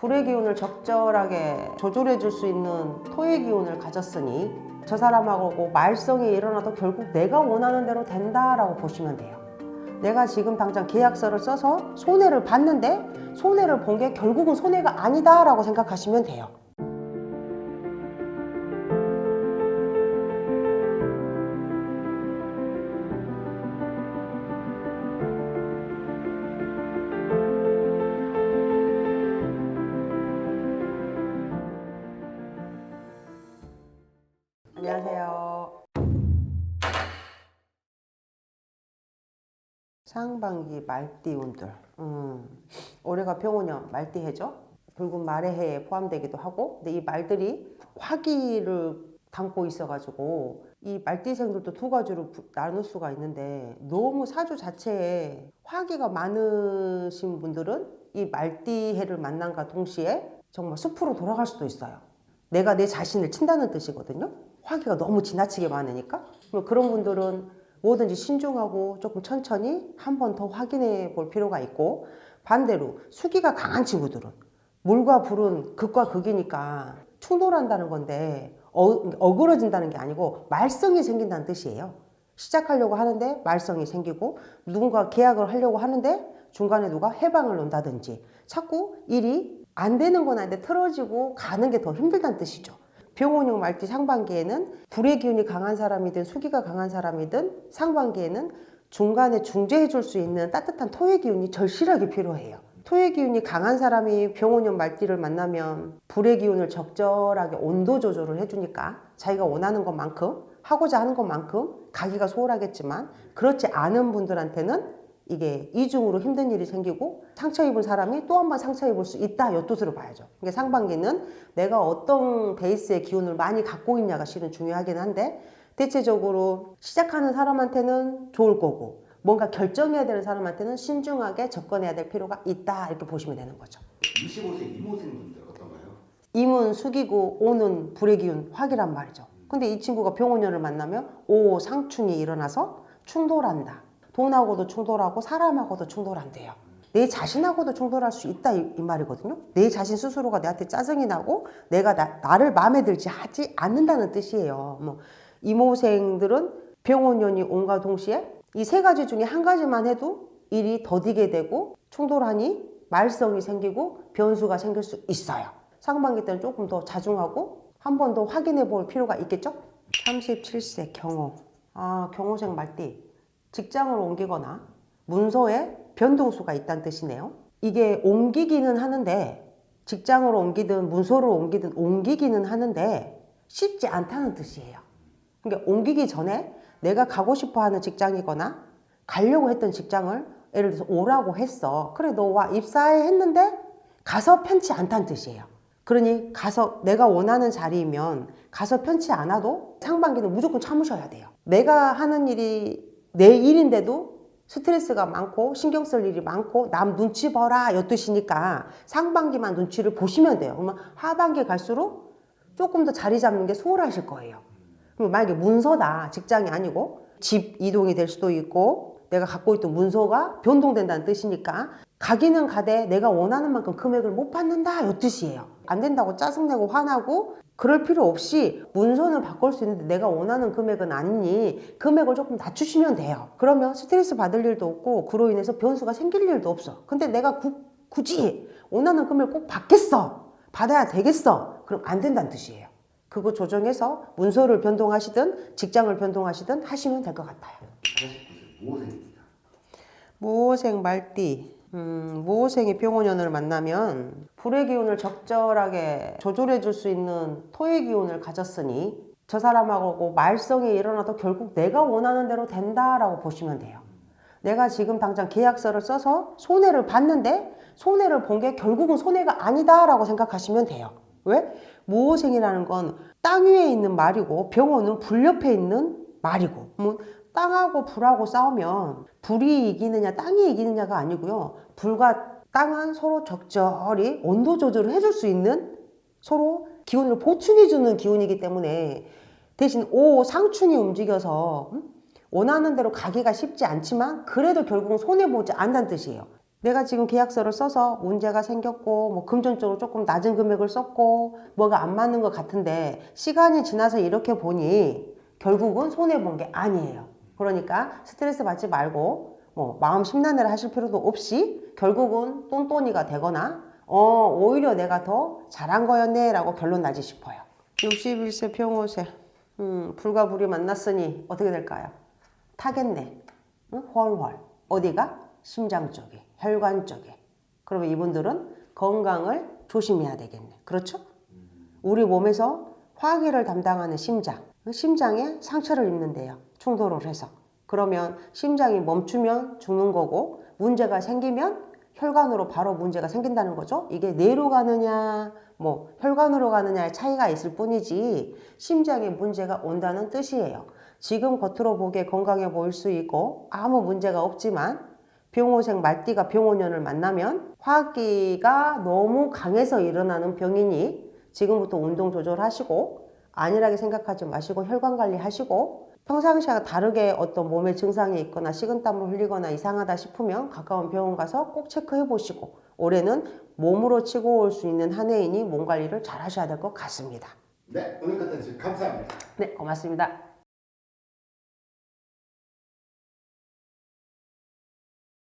불의 기운을 적절하게 조절해 줄 수 있는 토의 기운을 가졌으니 저 사람하고 말썽이 일어나도 결국 내가 원하는 대로 된다라고 보시면 돼요. 내가 지금 당장 계약서를 써서 손해를 봤는데 손해를 본 게 결국은 손해가 아니다라고 생각하시면 돼요. 안녕하세요. 상반기 말띠운들. 올해가 병오년 말띠해죠. 붉은 말의 해에 포함되기도 하고, 근데 이 말들이 화기를 담고 있어가지고 이 말띠생들도 두 가지로 나눌 수가 있는데, 너무 사주 자체에 화기가 많으신 분들은 이 말띠해를 만남과 동시에 정말 숲으로 돌아갈 수도 있어요. 내가 내 자신을 친다는 뜻이거든요. 화기가 너무 지나치게 많으니까. 그런 분들은 뭐든지 신중하고 조금 천천히 한 번 더 확인해 볼 필요가 있고, 반대로 수기가 강한 친구들은 물과 불은 극과 극이니까 충돌한다는 건데 어그러진다는 게 아니고 말썽이 생긴다는 뜻이에요. 시작하려고 하는데 말썽이 생기고, 누군가 계약을 하려고 하는데 중간에 누가 해방을 놓는다든지, 자꾸 일이 안 되는 건 아닌데 틀어지고 가는 게 더 힘들다는 뜻이죠. 병오년 말띠 상반기에는 불의 기운이 강한 사람이든 수기가 강한 사람이든 상반기에는 중간에 중재해 줄 수 있는 따뜻한 토의 기운이 절실하게 필요해요. 토의 기운이 강한 사람이 병오년 말띠를 만나면 불의 기운을 적절하게 온도 조절을 해주니까 자기가 원하는 것만큼, 하고자 하는 것만큼 가기가 수월하겠지만, 그렇지 않은 분들한테는 이게 이중으로 힘든 일이 생기고 상처 입은 사람이 또 한 번 상처 입을 수 있다, 이 뜻으로 봐야죠. 그러니까 상반기는 내가 어떤 베이스의 기운을 많이 갖고 있냐가 실은 중요하긴 한데, 대체적으로 시작하는 사람한테는 좋을 거고 뭔가 결정해야 되는 사람한테는 신중하게 접근해야 될 필요가 있다, 이렇게 보시면 되는 거죠. 25세 이모생분들 어떤가요? 임은 수기고 오는 불의 기운 화기란 말이죠. 근데 이 친구가 병오년을 만나면 오 상충이 일어나서 충돌한다. 돈하고도 충돌하고 사람하고도 충돌한대요. 내 자신하고도 충돌할 수 있다, 이 말이거든요. 내 자신 스스로가 내한테 짜증이 나고 내가 나를 마음에 들지 하지 않는다는 뜻이에요. 이모생들은 병오년이 온과 동시에 이 세 가지 중에 한 가지만 해도 일이 더디게 되고 충돌하니 말썽이 생기고 변수가 생길 수 있어요. 상반기 때는 조금 더 자중하고 한 번 더 확인해 볼 필요가 있겠죠? 37세 경호. 경호생 말띠. 직장을 옮기거나 문서에 변동수가 있다는 뜻이네요. 이게 옮기기는 하는데, 직장으로 옮기든 문서를 옮기든 옮기기는 하는데 쉽지 않다는 뜻이에요. 그러니까 옮기기 전에 내가 가고 싶어 하는 직장이거나 가려고 했던 직장을 예를 들어서 오라고 했어. 그래, 너 와, 입사해 했는데 가서 편치 않다는 뜻이에요. 그러니 가서 내가 원하는 자리이면 가서 편치 않아도 상반기는 무조건 참으셔야 돼요. 내가 하는 일이 내 일인데도 스트레스가 많고 신경 쓸 일이 많고 남 눈치 봐라, 이 뜻이니까 상반기만 눈치를 보시면 돼요. 그러면 하반기 갈수록 조금 더 자리 잡는 게 수월하실 거예요. 그럼 만약에 문서다, 직장이 아니고 집 이동이 될 수도 있고 내가 갖고 있던 문서가 변동된다는 뜻이니까 가기는 가되 내가 원하는 만큼 금액을 못 받는다, 이 뜻이에요. 안 된다고 짜증내고 화나고 그럴 필요 없이 문서는 바꿀 수 있는데 내가 원하는 금액은 아니니 금액을 조금 낮추시면 돼요. 그러면 스트레스 받을 일도 없고 그로 인해서 변수가 생길 일도 없어. 근데 내가 굳이 원하는 금액을 꼭 받겠어, 받아야 되겠어, 그럼 안 된다는 뜻이에요. 그거 조정해서 문서를 변동하시든 직장을 변동하시든 하시면 될 것 같아요. 49세 모생입니다. 모생 말띠. 모생이 병오년을 만나면 불의 기운을 적절하게 조절해 줄 수 있는 토의 기운을 가졌으니 저 사람하고 말썽이 일어나도 결국 내가 원하는 대로 된다라고 보시면 돼요. 내가 지금 당장 계약서를 써서 손해를 봤는데 손해를 본 게 결국은 손해가 아니다라고 생각하시면 돼요. 왜? 모호생이라는 건 땅 위에 있는 말이고 병오는 불 옆에 있는 말이고, 땅하고 불하고 싸우면 불이 이기느냐 땅이 이기느냐가 아니고요, 불과 땅은 서로 적절히 온도 조절을 해줄 수 있는, 서로 기운을 보충해주는 기운이기 때문에, 대신 상충이 움직여서 원하는 대로 가기가 쉽지 않지만 그래도 결국은 손해보지 않는다는 뜻이에요. 내가 지금 계약서를 써서 문제가 생겼고 뭐 금전적으로 조금 낮은 금액을 썼고 뭐가 안 맞는 것 같은데 시간이 지나서 이렇게 보니 결국은 손해본 게 아니에요. 그러니까 스트레스 받지 말고 뭐 마음 심란해를 하실 필요도 없이 결국은 똔똔이가 되거나 오히려 내가 더 잘한 거였네 라고 결론 나지 싶어요. 61세 병호세 불과 불이 만났으니 어떻게 될까요? 타겠네. 응? 훨훨. 어디가? 심장 쪽에, 혈관 쪽에. 그러면 이분들은 건강을 조심해야 되겠네. 그렇죠? 우리 몸에서 화기를 담당하는 심장. 그 심장에 상처를 입는데요. 충돌을 해서. 그러면 심장이 멈추면 죽는 거고 문제가 생기면 혈관으로 바로 문제가 생긴다는 거죠. 이게 뇌로 가느냐 뭐 혈관으로 가느냐의 차이가 있을 뿐이지 심장에 문제가 온다는 뜻이에요. 지금 겉으로 보기에 건강해 보일 수 있고 아무 문제가 없지만 병호생 말띠가 병호년을 만나면 화기가 너무 강해서 일어나는 병이니 지금부터 운동 조절하시고 안일하게 생각하지 마시고 혈관 관리하시고 평상시와 다르게 어떤 몸에 증상이 있거나 식은땀을 흘리거나 이상하다 싶으면 가까운 병원 가서 꼭 체크해 보시고 올해는 몸으로 치고 올 수 있는 한 해이니 몸 관리를 잘 하셔야 될 것 같습니다. 네, 오늘 같은 지 감사합니다. 네, 고맙습니다.